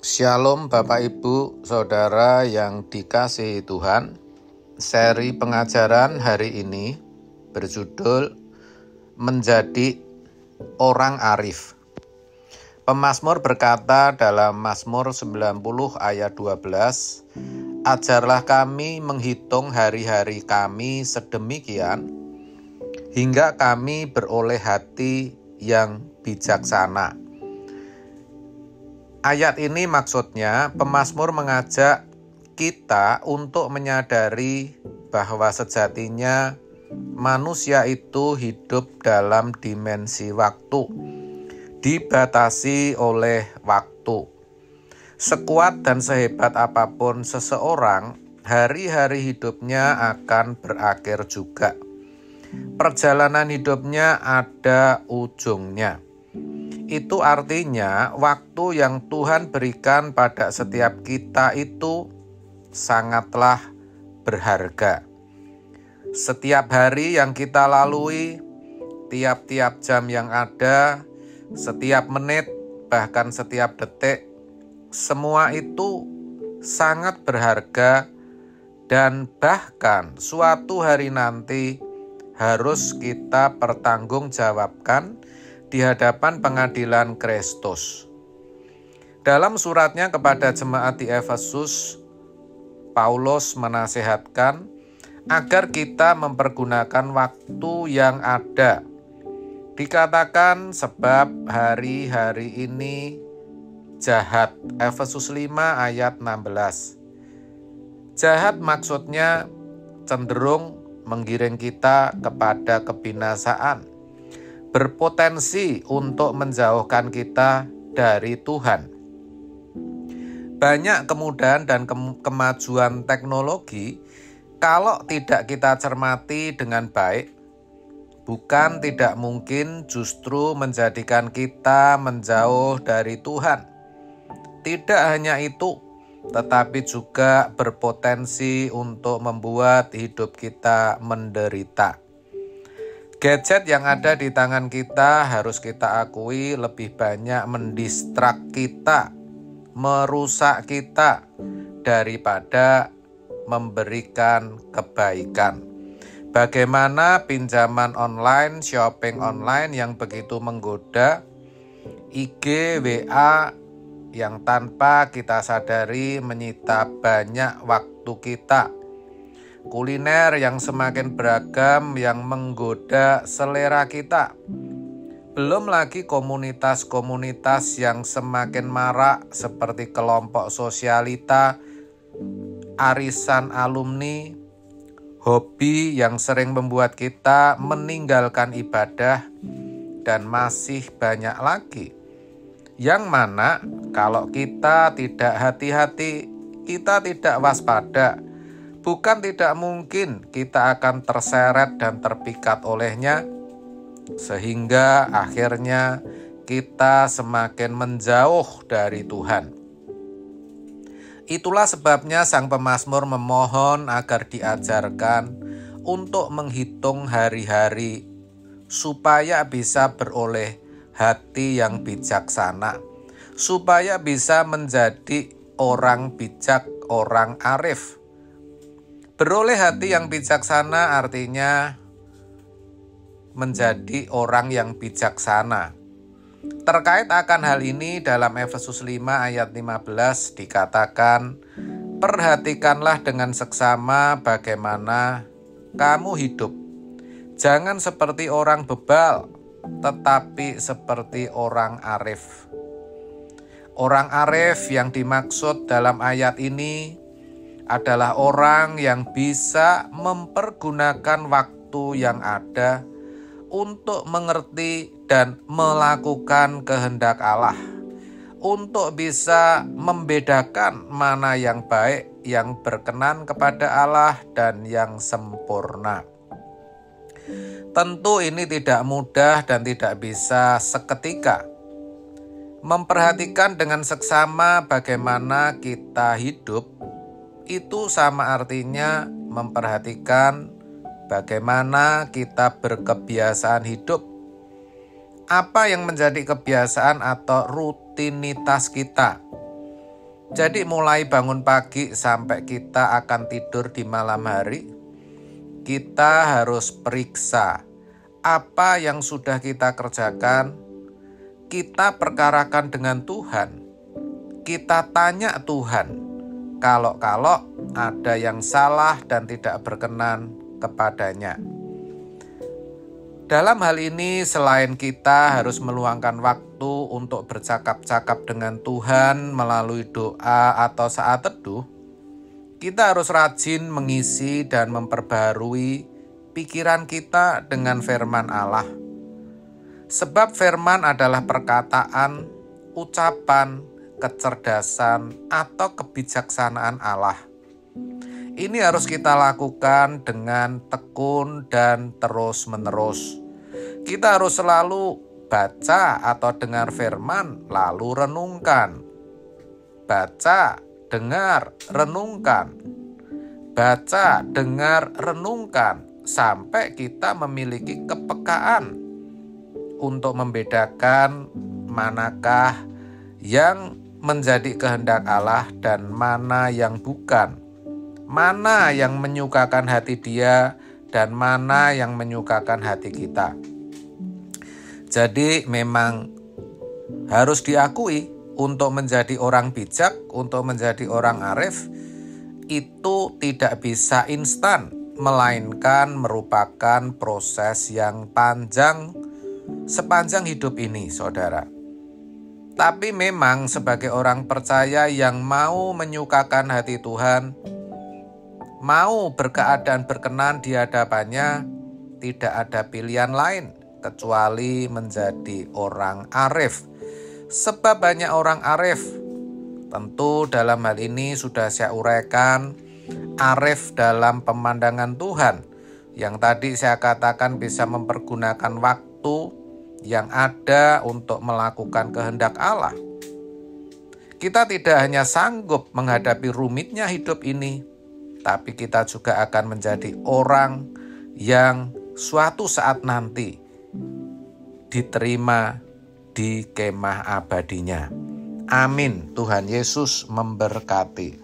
Shalom Bapak Ibu Saudara yang dikasihi Tuhan. Seri pengajaran hari ini berjudul Menjadi Orang Arif. Pemazmur berkata dalam Mazmur 90 ayat 12, "Ajarlah kami menghitung hari-hari kami sedemikian, hingga kami beroleh hati yang bijaksana." Ayat ini maksudnya pemazmur mengajak kita untuk menyadari bahwa sejatinya manusia itu hidup dalam dimensi waktu, dibatasi oleh waktu. Sekuat dan sehebat apapun seseorang, hari-hari hidupnya akan berakhir juga. Perjalanan hidupnya ada ujungnya. Itu artinya waktu yang Tuhan berikan pada setiap kita itu sangatlah berharga. Setiap hari yang kita lalui, tiap-tiap jam yang ada, setiap menit, bahkan setiap detik, semua itu sangat berharga dan bahkan suatu hari nanti harus kita pertanggungjawabkan di hadapan pengadilan Kristus. Dalam suratnya kepada jemaat di Efesus, Paulus menasihatkan agar kita mempergunakan waktu yang ada. Dikatakan sebab hari-hari ini jahat. Efesus 5 ayat 16. Jahat maksudnya cenderung menggiring kita kepada kebinasaan, berpotensi untuk menjauhkan kita dari Tuhan. Banyak kemudahan dan kemajuan teknologi, kalau tidak kita cermati dengan baik, bukan tidak mungkin justru menjadikan kita menjauh dari Tuhan. Tidak hanya itu, tetapi juga berpotensi untuk membuat hidup kita menderita. Gadget yang ada di tangan kita harus kita akui lebih banyak mendistrak kita, merusak kita daripada memberikan kebaikan. Bagaimana pinjaman online, shopping online yang begitu menggoda, IG, WA yang tanpa kita sadari menyita banyak waktu kita. Kuliner yang semakin beragam yang menggoda selera kita. Belum lagi komunitas-komunitas yang semakin marak seperti kelompok sosialita, arisan alumni, hobi yang sering membuat kita meninggalkan ibadah, dan masih banyak lagi. Yang mana kalau kita tidak hati-hati, kita tidak waspada, bukan tidak mungkin kita akan terseret dan terpikat olehnya, sehingga akhirnya kita semakin menjauh dari Tuhan. Itulah sebabnya sang pemazmur memohon agar diajarkan untuk menghitung hari-hari supaya bisa beroleh hati yang bijaksana, supaya bisa menjadi orang bijak, orang arif. Beroleh hati yang bijaksana artinya menjadi orang yang bijaksana. Terkait akan hal ini dalam Efesus 5 ayat 15 dikatakan, "Perhatikanlah dengan seksama bagaimana kamu hidup. Jangan seperti orang bebal, tetapi seperti orang arif." Orang arif yang dimaksud dalam ayat ini adalah orang yang bisa mempergunakan waktu yang ada untuk mengerti dan melakukan kehendak Allah, untuk bisa membedakan mana yang baik, yang berkenan kepada Allah, dan yang sempurna. Tentu ini tidak mudah dan tidak bisa seketika. Memperhatikan dengan seksama bagaimana kita hidup, itu sama artinya memperhatikan bagaimana kita berkebiasaan hidup. Apa yang menjadi kebiasaan atau rutinitas kita? Jadi mulai bangun pagi sampai kita akan tidur di malam hari, kita harus periksa apa yang sudah kita kerjakan, kita perkarakan dengan Tuhan, kita tanya Tuhan, kalau ada yang salah dan tidak berkenan kepadanya. Dalam hal ini, selain kita harus meluangkan waktu untuk bercakap-cakap dengan Tuhan melalui doa atau saat teduh, kita harus rajin mengisi dan memperbarui pikiran kita dengan firman Allah. Sebab firman adalah perkataan, ucapan, kecerdasan, atau kebijaksanaan Allah. Ini harus kita lakukan dengan tekun dan terus-menerus. Kita harus selalu baca atau dengar firman, lalu renungkan. Baca, dengar, renungkan. Baca, dengar, renungkan, sampai kita memiliki kepekaan untuk membedakan manakah yang menjadi kehendak Allah dan mana yang bukan. Mana yang menyukakan hati Dia dan mana yang menyukakan hati kita. Jadi memang harus diakui, untuk menjadi orang bijak, untuk menjadi orang arif, itu tidak bisa instan, melainkan merupakan proses yang panjang sepanjang hidup ini, saudara. Tapi memang sebagai orang percaya yang mau menyukakan hati Tuhan, mau berkeadaan berkenan di hadapannya, tidak ada pilihan lain kecuali menjadi orang arif. Sebab banyak orang arif. Tentu dalam hal ini sudah saya uraikan, arif dalam pemandangan Tuhan, yang tadi saya katakan bisa mempergunakan waktu yang ada untuk melakukan kehendak Allah. Kita tidak hanya sanggup menghadapi rumitnya hidup ini, tapi kita juga akan menjadi orang yang suatu saat nanti diterima di kemah abadinya. Amin. Tuhan Yesus memberkati.